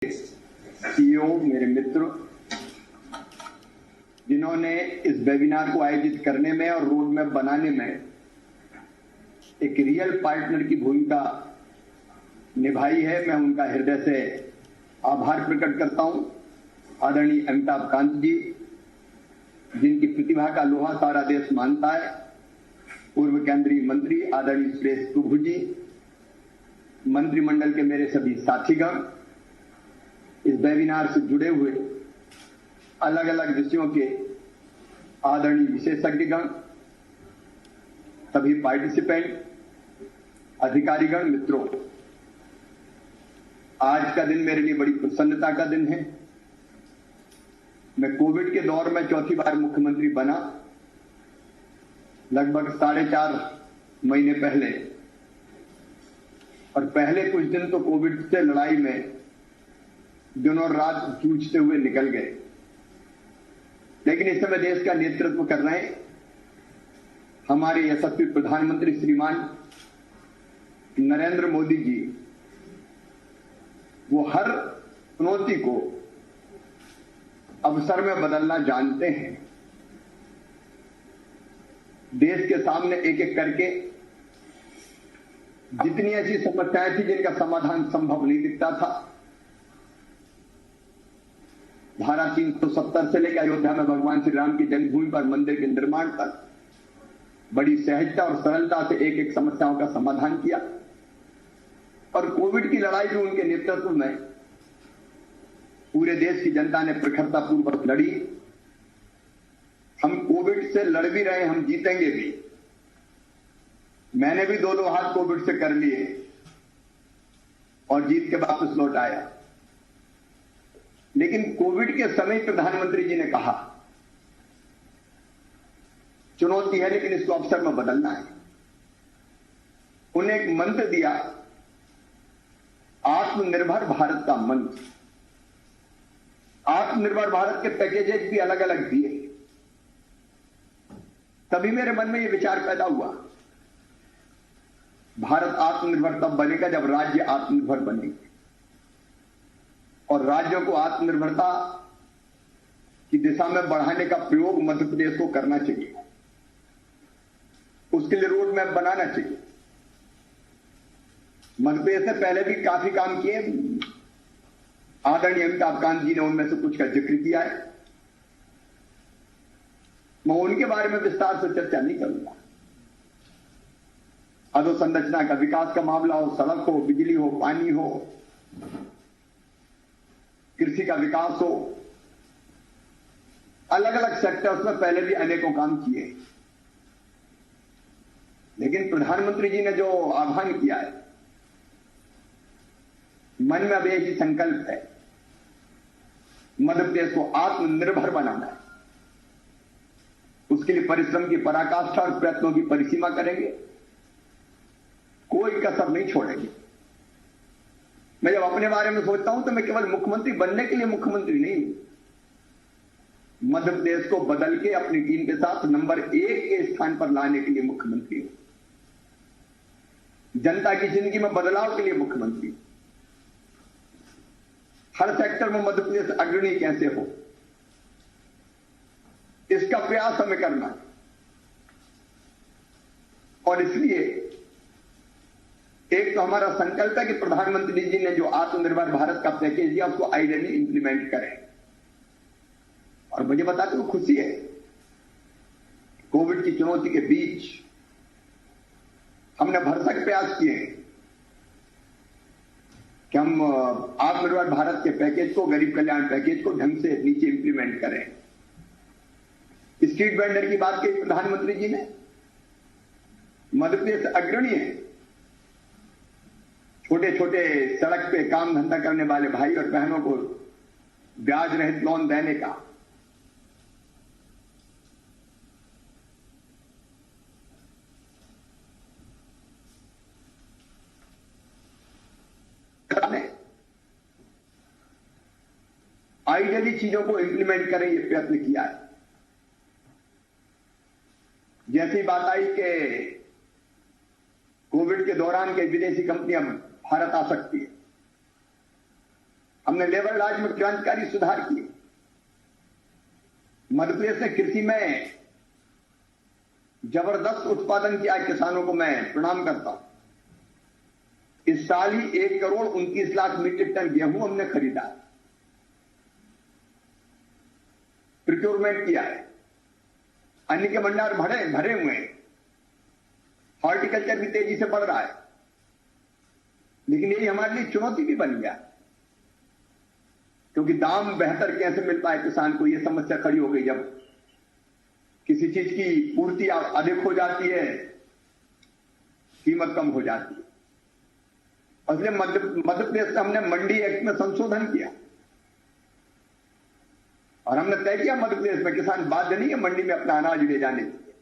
CEO मेरे मित्र जिन्होंने इस वेबिनार को आयोजित करने में और रोड मैप बनाने में एक रियल पार्टनर की भूमिका निभाई है, मैं उनका हृदय से आभार प्रकट करता हूं। आदरणीय अमिताभ कांत जी, जिनकी प्रतिभा का लोहा सारा देश मानता है, पूर्व केंद्रीय मंत्री आदरणीय सुरेश प्रभु जी, मंत्रिमंडल के मेरे सभी साथीगण, इस वेबिनार से जुड़े हुए अलग अलग विषयों के आदरणीय विशेषज्ञगण, सभी पार्टिसिपेंट, अधिकारीगण, मित्रों, आज का दिन मेरे लिए बड़ी प्रसन्नता का दिन है। मैं कोविड के दौर में चौथी बार मुख्यमंत्री बना, लगभग 4.5 महीने पहले, और पहले कुछ दिन तो कोविड से लड़ाई में दिन और रात जूझते हुए निकल गए, लेकिन इस समय देश का नेतृत्व कर रहे हैं हमारे यशस्वी प्रधानमंत्री श्रीमान नरेंद्र मोदी जी। वो हर चुनौती को अवसर में बदलना जानते हैं। देश के सामने एक एक करके जितनी ऐसी समस्याएं थी जिनका समाधान संभव नहीं दिखता था, धारा 370 से लेकर अयोध्या में भगवान श्री राम की जन्मभूमि पर मंदिर के निर्माण तक बड़ी सहजता और सरलता से एक एक समस्याओं का समाधान किया। और कोविड की लड़ाई जो उनके नेतृत्व में पूरे देश की जनता ने प्रखरता पूर्वक लड़ी। हम कोविड से लड़ भी रहे, हम जीतेंगे भी। मैंने भी 2-2 हाथ कोविड से कर लिए और जीत के वापस लौट आया। लेकिन कोविड के समय प्रधानमंत्री जी ने कहा, चुनौती है लेकिन इसको अवसर में बदलना है। उन्हें एक मंत्र दिया, आत्मनिर्भर भारत का मंत्र। आत्मनिर्भर भारत के पैकेजेज भी अलग अलग दिए। तभी मेरे मन में यह विचार पैदा हुआ, भारत आत्मनिर्भर तब बनेगा जब राज्य आत्मनिर्भर बनेंगे, और राज्यों को आत्मनिर्भरता की दिशा में बढ़ाने का प्रयोग मध्य प्रदेश को करना चाहिए। उसके लिए रोड मैप बनाना चाहिए। मध्य प्रदेश ने पहले भी काफी काम किए, आदरणीय अमिताभ कांत जी ने उनमें से कुछ का जिक्र किया है। मैं उनके बारे में विस्तार से चर्चा नहीं करूंगा। अधोसंरचना का विकास का मामला हो, सड़क हो, बिजली हो, पानी हो, कृषि का विकास हो, अलग अलग सेक्टर्स में पहले भी अनेकों काम किए। लेकिन प्रधानमंत्री जी ने जो आह्वान किया है, मन में अब एक ही संकल्प है, मध्य प्रदेश को आत्मनिर्भर बनाना है। उसके लिए परिश्रम की पराकाष्ठा और प्रयत्नों की परिसीमा करेंगे, कोई कसर नहीं छोड़ेंगे। मैं जब अपने बारे में सोचता हूं तो मैं केवल मुख्यमंत्री बनने के लिए मुख्यमंत्री नहीं हूं, मध्य प्रदेश को बदल के अपनी टीम के साथ नंबर 1 के स्थान पर लाने के लिए मुख्यमंत्री हूं, जनता की जिंदगी में बदलाव के लिए मुख्यमंत्री हूं। हर सेक्टर में मध्य प्रदेश अग्रणी कैसे हो, इसका प्रयास हमें करना है। और इसलिए एक तो हमारा संकल्प है कि प्रधानमंत्री जी ने जो आत्मनिर्भर भारत का पैकेज दिया उसको आइडियली इंप्लीमेंट करें। और मुझे बताते हुए खुशी है, कोविड की चुनौती के बीच हमने भरसक प्रयास किए हैं कि हम आत्मनिर्भर भारत के पैकेज को, गरीब कल्याण पैकेज को ढंग से नीचे इंप्लीमेंट करें। स्ट्रीट वेंडर की बात कही प्रधानमंत्री जी ने, मध्य प्रदेश अग्रणी है। छोटे छोटे सड़क पे काम धंधा करने वाले भाई और बहनों को ब्याज रहित लोन देने का आइडियली चीजों को इंप्लीमेंट करें, यह प्रयत्न किया है। जैसी बात आई कि कोविड के दौरान के विदेशी कंपनियां भारत आ सकती है, हमने लेबर लॉज में क्रांतिकारी सुधार किए। मध्य प्रदेश ने कृषि में जबरदस्त उत्पादन किया। किसानों को मैं प्रणाम करता हूं। इस साल ही 1,29,00,000 मीट्रिक टन गेहूं हमने खरीदा, प्रोक्योरमेंट किया है। अन्न के भंडार भरे हुए हैं। हॉर्टिकल्चर भी तेजी से बढ़ रहा है। लेकिन यही हमारे लिए चुनौती भी बन गया, क्योंकि दाम बेहतर कैसे मिल पाए किसान को, यह समस्या खड़ी हो गई। जब किसी चीज की पूर्ति अधिक हो जाती है, कीमत कम हो जाती है। इसलिए मध्य प्रदेश में हमने मंडी एक्ट में संशोधन किया और हमने तय किया मध्य प्रदेश में किसान बाध्य नहीं है मंडी में अपना अनाज ले जाने के लिए।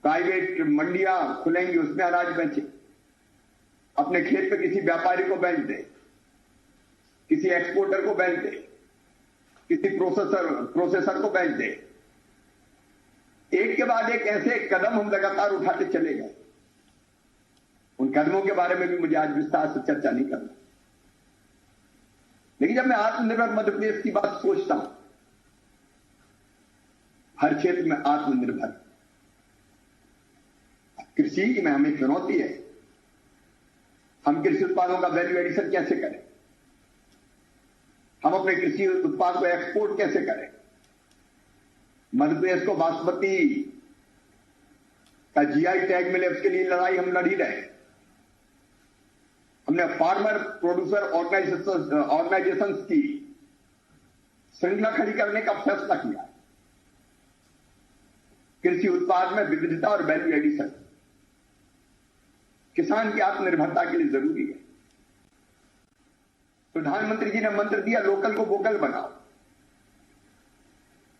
प्राइवेट मंडियां खुलेंगी, उसमें अनाज बेचे, अपने खेत पे किसी व्यापारी को बेच दे, किसी एक्सपोर्टर को बेच दे, किसी प्रोसेसर को बेच दे। एक के बाद एक ऐसे कदम हम लगातार उठाते चले गए। उन कदमों के बारे में भी मुझे आज विस्तार से चर्चा नहीं करना। लेकिन जब मैं आत्मनिर्भर मध्य प्रदेश की बात सोचता हूं, हर क्षेत्र में आत्मनिर्भर, कृषि में हमें चुनौती है। हम कृषि उत्पादों का वैल्यू एडिशन कैसे करें, हम अपने कृषि उत्पाद को एक्सपोर्ट कैसे करें। मध्य प्रदेश को बासमती का जीआई टैग मिले, उसके लिए लड़ाई हम लड़ ही रहे हैं। हमने फार्मर प्रोड्यूसर ऑर्गेनाइजेशंस की श्रृंखला खड़ी करने का फैसला किया। कृषि उत्पाद में विविधता और वैल्यू एडिशन किसान की आत्मनिर्भरता के लिए जरूरी है। प्रधानमंत्री जी ने मंत्र दिया, लोकल को वोकल बनाओ।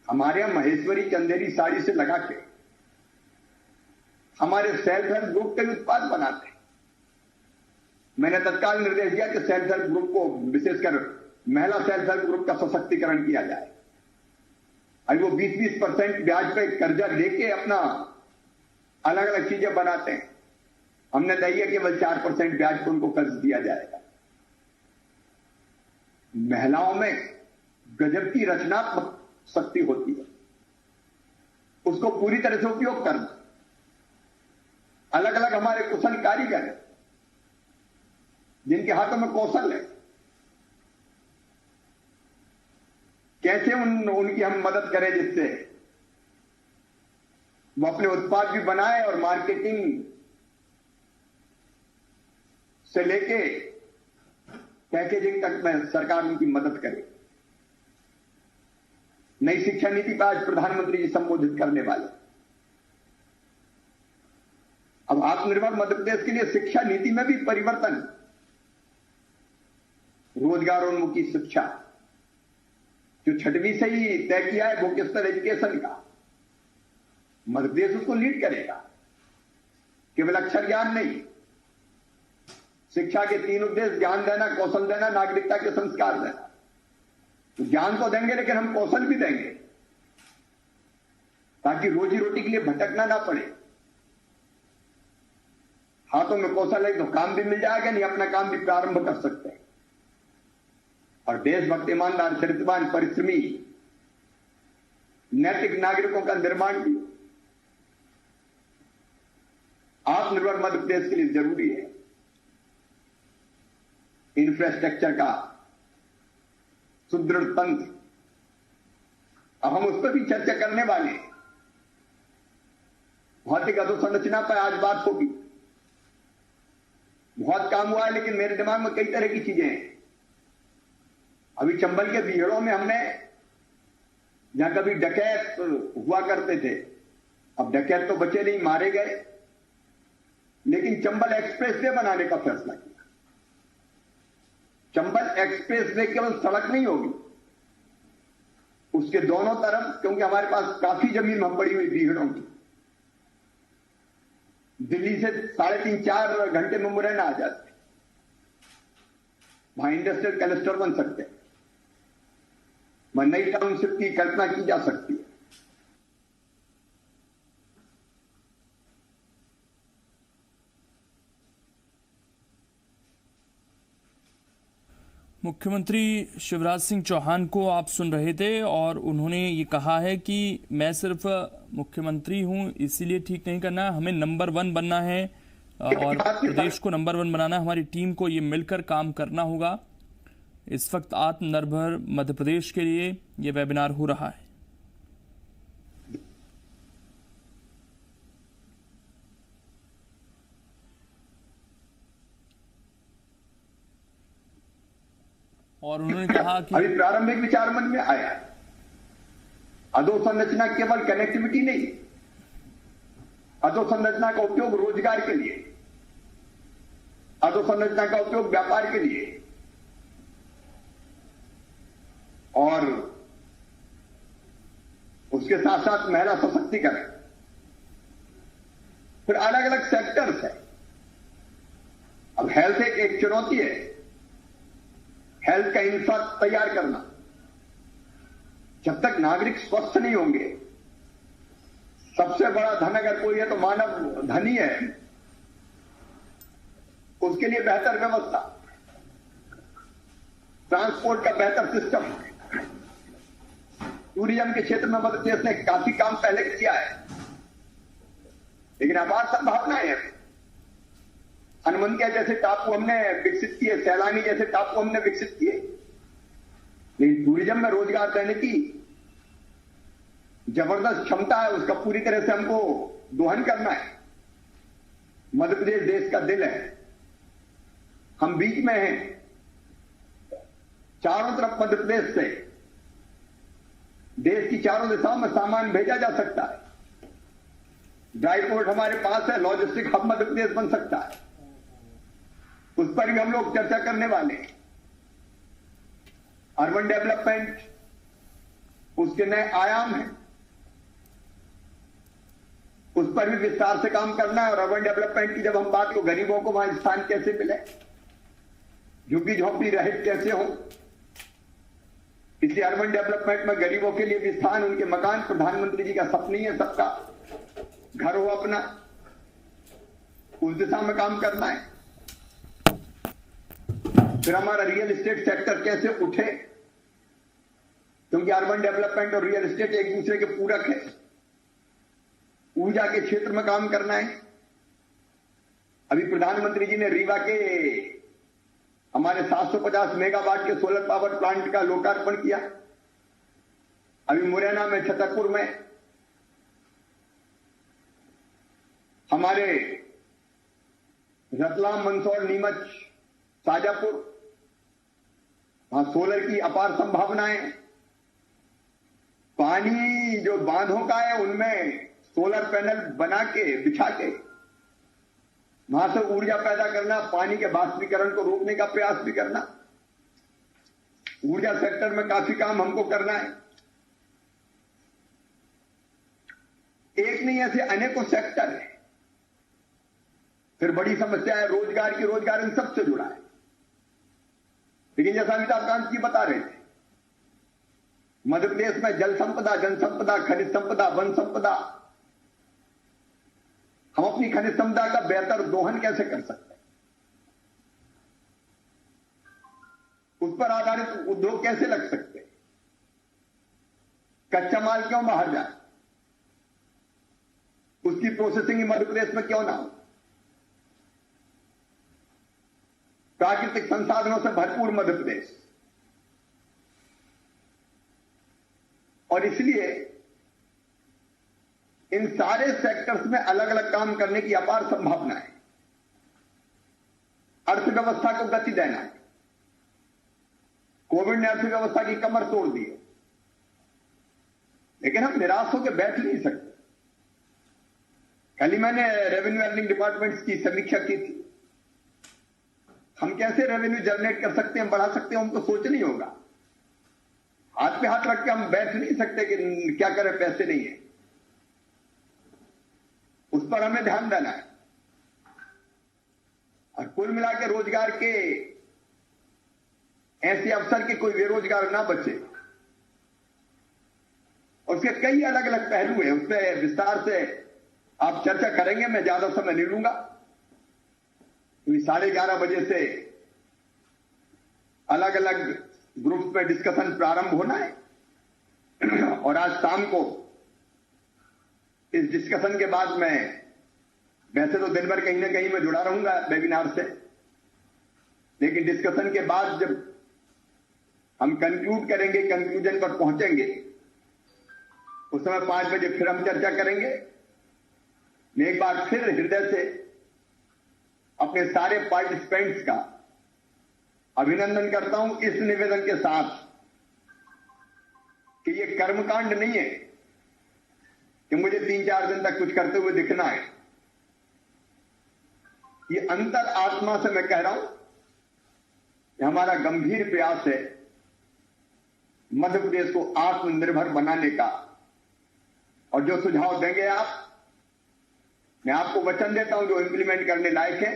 हमारे यहां महेश्वरी चंदेरी साड़ी से लगा के हमारे सेल्फ हेल्प ग्रुप के उत्पाद बनाते हैं। मैंने तत्काल निर्देश दिया कि सेल्फ हेल्प ग्रुप को, विशेषकर महिला सेल्फ हेल्प ग्रुप का सशक्तिकरण किया जाए। अभी वो 20-20% ब्याज पे कर्जा लेके अपना अलग अलग चीजें बनाते हैं। हमने तय किया केवल 4% ब्याज पर उनको कर्ज दिया जाएगा। महिलाओं में गजब की रचनात्मक शक्ति होती है, उसको पूरी तरह से उपयोग करना। अलग अलग हमारे कुशल कारीगर हैं जिनके हाथों में कौशल है, कैसे उनकी हम मदद करें जिससे वो अपने उत्पाद भी बनाए और मार्केटिंग से लेके पैकेजिंग तक में सरकार उनकी मदद करे। नई शिक्षा नीति पर आज प्रधानमंत्री जी संबोधित करने वाले। अब आत्मनिर्भर मध्य प्रदेश के लिए शिक्षा नीति में भी परिवर्तन, रोजगारोन्मुखी शिक्षा जो 6वीं से ही तय किया है वोकेशनल एजुकेशन का, मध्य प्रदेश उसको लीड करेगा। केवल अक्षर ज्ञान नहीं, शिक्षा के 3 उद्देश्य, ज्ञान देना, कौशल देना, नागरिकता के संस्कार देना। तो ज्ञान तो देंगे लेकिन हम कौशल भी देंगे ताकि रोजी रोटी के लिए भटकना ना पड़े। हाथों में कौशल है तो काम भी मिल जाएगा, नहीं अपना काम भी प्रारंभ कर सकते हैं। और देशभक्त, ईमानदार, चरित्रवान, परिश्रमी, नैतिक नागरिकों का निर्माण भी आत्मनिर्भर मध्य प्रदेश के लिए जरूरी है। इंफ्रास्ट्रक्चर का सुदृढ़ तंत्र, अब हम उस पर भी चर्चा करने वाले हैं। भौतिक अधोसंरचना पर आज बात होगी। बहुत काम हुआ है लेकिन मेरे दिमाग में कई तरह की चीजें हैं। अभी चंबल के बीहड़ों में हमने, जहां कभी डकैत हुआ करते थे, अब डकैत तो बचे नहीं, मारे गए, लेकिन चंबल एक्सप्रेस वे बनाने का फैसला किया। चंबल एक्सप्रेस वे केवल सड़क नहीं होगी, उसके दोनों तरफ, क्योंकि हमारे पास काफी जमीन पड़ी हुई बीहड़ों की, दिल्ली से 3.5-4 घंटे में मुरैना आ जाते, वहां इंडस्ट्रियल क्लस्टर बन सकते हैं, वहां नई टाउनशिप की कल्पना की जा सकती है। मुख्यमंत्री शिवराज सिंह चौहान को आप सुन रहे थे और उन्होंने ये कहा है कि मैं सिर्फ मुख्यमंत्री हूं इसीलिए ठीक नहीं करना है, हमें नंबर 1 बनना है और प्रदेश को नंबर 1 बनाना है। हमारी टीम को ये मिलकर काम करना होगा। इस वक्त आत्मनिर्भर मध्य प्रदेश के लिए ये वेबिनार हो रहा है। और उन्होंने कहा कि अभी प्रारंभिक विचार मन में आया, अधोसंरचना केवल कनेक्टिविटी नहीं, अधोसंरचना का उपयोग रोजगार के लिए, अधोसंरचना का उपयोग व्यापार के लिए और उसके साथ साथ महिला सशक्तिकरण, फिर अलग अलग सेक्टर्स है। अब हेल्थ एक चुनौती है, हेल्थ का इंफ्रा तैयार करना। जब तक नागरिक स्वस्थ नहीं होंगे, सबसे बड़ा धन अगर कोई है तो मानव धन ही है, उसके लिए बेहतर व्यवस्था, ट्रांसपोर्ट का बेहतर सिस्टम। टूरिज्म के क्षेत्र में मध्य प्रदेश ने काफी काम पहले किया है, लेकिन अपार संभावनाएं हैं। हनुमंतिया जैसे टापू हमने विकसित किए, सैलानी जैसे टापू हमने विकसित किए, लेकिन टूरिज्म में रोजगार देने की जबरदस्त क्षमता है, उसका पूरी तरह से हमको दोहन करना है। मध्य प्रदेश देश का दिल है, हम बीच में हैं, चारों तरफ मध्य प्रदेश से देश की चारों दिशाओं में सामान भेजा जा सकता है। ड्राई पोर्ट हमारे पास है, लॉजिस्टिक हब मध्य प्रदेश बन सकता है, उस पर भी हम लोग चर्चा करने वाले हैं। अर्बन डेवलपमेंट, उसके नए आयाम हैं, उस पर भी विस्तार से काम करना है। और अर्बन डेवलपमेंट की जब हम बात को, गरीबों को वहां स्थान कैसे मिले, झुग्गी झोंपड़ी रहित कैसे हो, इसलिए अर्बन डेवलपमेंट में गरीबों के लिए भी स्थान, उनके मकान, प्रधानमंत्री जी का सपना है सबका घर हो अपना, उस दिशा में काम करना है। फिर हमारा रियल एस्टेट सेक्टर कैसे उठे, क्योंकि अर्बन डेवलपमेंट और रियल एस्टेट एक दूसरे के पूरक है। ऊर्जा के क्षेत्र में काम करना है। अभी प्रधानमंत्री जी ने रीवा के हमारे 750 मेगावाट के सोलर पावर प्लांट का लोकार्पण किया। अभी मुरैना में, छतरपुर में हमारे रतलाम, मंदसौर, नीमच, शाजापुर, वहां सोलर की अपार संभावनाएं। पानी जो बांधों का है उनमें सोलर पैनल बना के, बिछा के वहां से ऊर्जा पैदा करना, पानी के बाष्पीकरण को रोकने का प्रयास भी करना। ऊर्जा सेक्टर में काफी काम हमको करना है। एक नहीं, ऐसे अनेकों सेक्टर है। फिर बड़ी समस्या है रोजगार की, रोजगार इन सबसे जुड़ा है। लेकिन जैसा अमिताभ कांत जी बता रहे थे, मध्य प्रदेश में जल संपदा, जन संपदा, खनिज संपदा, वन संपदा, हम अपनी खनिज संपदा का बेहतर दोहन कैसे कर सकते हैं, उस पर आधारित उद्योग कैसे लग सकते हैं, कच्चा माल क्यों बाहर जाए, उसकी प्रोसेसिंग मध्य प्रदेश में क्यों ना हो। प्राकृतिक संसाधनों से भरपूर मध्य प्रदेश, और इसलिए इन सारे सेक्टर्स में अलग अलग काम करने की अपार संभावना है। अर्थव्यवस्था को गति देना है। कोविड ने अर्थव्यवस्था की कमर तोड़ दी है, लेकिन हम निराश होकर बैठ नहीं सकते। कल ही मैंने रेवेन्यू अर्निंग डिपार्टमेंट्स की समीक्षा की थी। हम कैसे रेवेन्यू जनरेट कर सकते हैं, बढ़ा सकते हैं, हमको सोचना ही होगा। हाथ पे हाथ रख के हम बैठ नहीं सकते कि क्या करें, पैसे नहीं है। उस पर हमें ध्यान देना है। और कुल मिला के रोजगार के ऐसे अवसर के कोई बेरोजगार ना बचे। उसके कई अलग अलग पहलू हैं, उसमें विस्तार से आप चर्चा करेंगे, मैं ज्यादा समय नहीं लूंगा। 11:30 बजे से अलग अलग ग्रुप में डिस्कशन प्रारंभ होना है और आज शाम को इस डिस्कशन के बाद मैं वैसे तो दिन भर कहीं ना कहीं मैं जुड़ा रहूंगा वेबिनार से, लेकिन डिस्कशन के बाद जब हम कंक्लूड करेंगे, कंक्लूजन पर पहुंचेंगे, उस समय 5 बजे फिर हम चर्चा करेंगे। मैं एक बार फिर हृदय से अपने सारे पार्टिसिपेंट्स का अभिनंदन करता हूं इस निवेदन के साथ कि ये कर्मकांड नहीं है कि मुझे 3-4 दिन तक कुछ करते हुए दिखना है। ये अंतर आत्मा से मैं कह रहा हूं कि हमारा गंभीर प्रयास है मध्य प्रदेश को आत्मनिर्भर बनाने का। और जो सुझाव देंगे आप, मैं आपको वचन देता हूं जो इंप्लीमेंट करने लायक है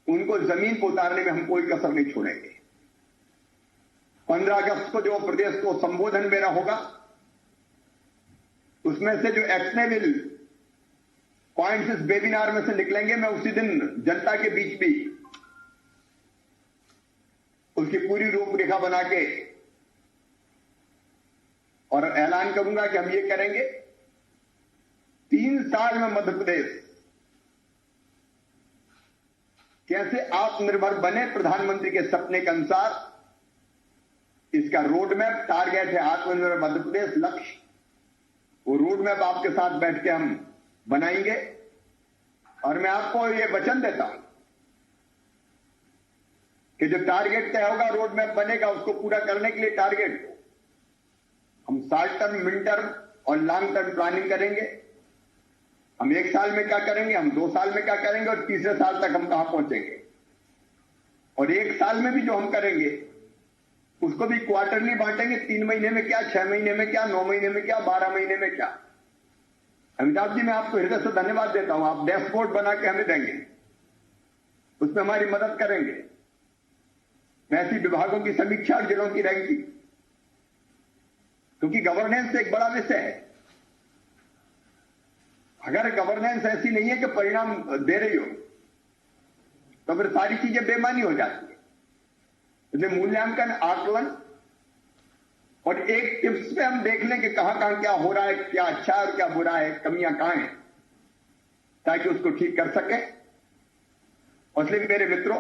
उनको जमीन पर उतारने में हम कोई कसर नहीं छोड़ेंगे। 15 अगस्त को जो प्रदेश को संबोधन मेरा होगा उसमें से जो एक्शनेबल पॉइंट्स इस वेबिनार में से निकलेंगे, मैं उसी दिन जनता के बीच भी उसकी पूरी रूपरेखा बना के और ऐलान करूंगा कि हम ये करेंगे। 3 साल में मध्य प्रदेश कैसे आत्मनिर्भर बने प्रधानमंत्री के सपने के अनुसार, इसका रोड मैप, टारगेट है आत्मनिर्भर मध्य प्रदेश लक्ष्य। वो रोड मैप आपके साथ बैठ के हम बनाएंगे और मैं आपको ये वचन देता हूं कि जो टारगेट तय होगा, रोड मैप बनेगा, उसको पूरा करने के लिए टारगेट को हम शॉर्ट टर्म, मिड टर्म और लॉन्ग टर्म प्लानिंग करेंगे। हम 1 साल में क्या करेंगे, हम 2 साल में क्या करेंगे और तीसरे साल तक हम कहां पहुंचेंगे। और 1 साल में भी जो हम करेंगे उसको भी क्वार्टरली बांटेंगे। 3 महीने में क्या, 6 महीने में क्या, 9 महीने में क्या, 12 महीने में क्या। अमिताभ जी, मैं आपको हृदय से धन्यवाद देता हूं। आप डैशबोर्ड बना के हमें देंगे, उसमें हमारी मदद करेंगे। मैं ऐसी विभागों की समीक्षा और जिलों की रैंकिंग, क्योंकि गवर्नेंस एक बड़ा विषय है। अगर गवर्नेंस ऐसी नहीं है कि परिणाम दे रही हो तो फिर सारी चीजें बेमानी हो जाती है। इसलिए मूल्यांकन, आकलन और एक टिप्स पे हम देख लें कि कहां कहां क्या हो रहा है, क्या अच्छा है और क्या बुरा है, कमियां कहां हैं, ताकि उसको ठीक कर सके। और इसलिए मेरे मित्रों,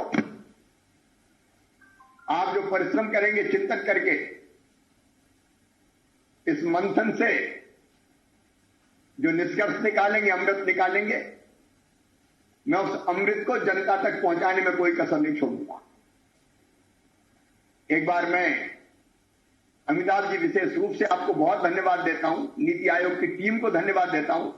आप जो परिश्रम करेंगे चिंतन करके इस मंथन से जो निष्कर्ष निकालेंगे, अमृत निकालेंगे, मैं उस अमृत को जनता तक पहुंचाने में कोई कसर नहीं छोड़ूंगा। एक बार मैं अमिताभ जी विशेष रूप से आपको बहुत धन्यवाद देता हूं, नीति आयोग की टीम को धन्यवाद देता हूं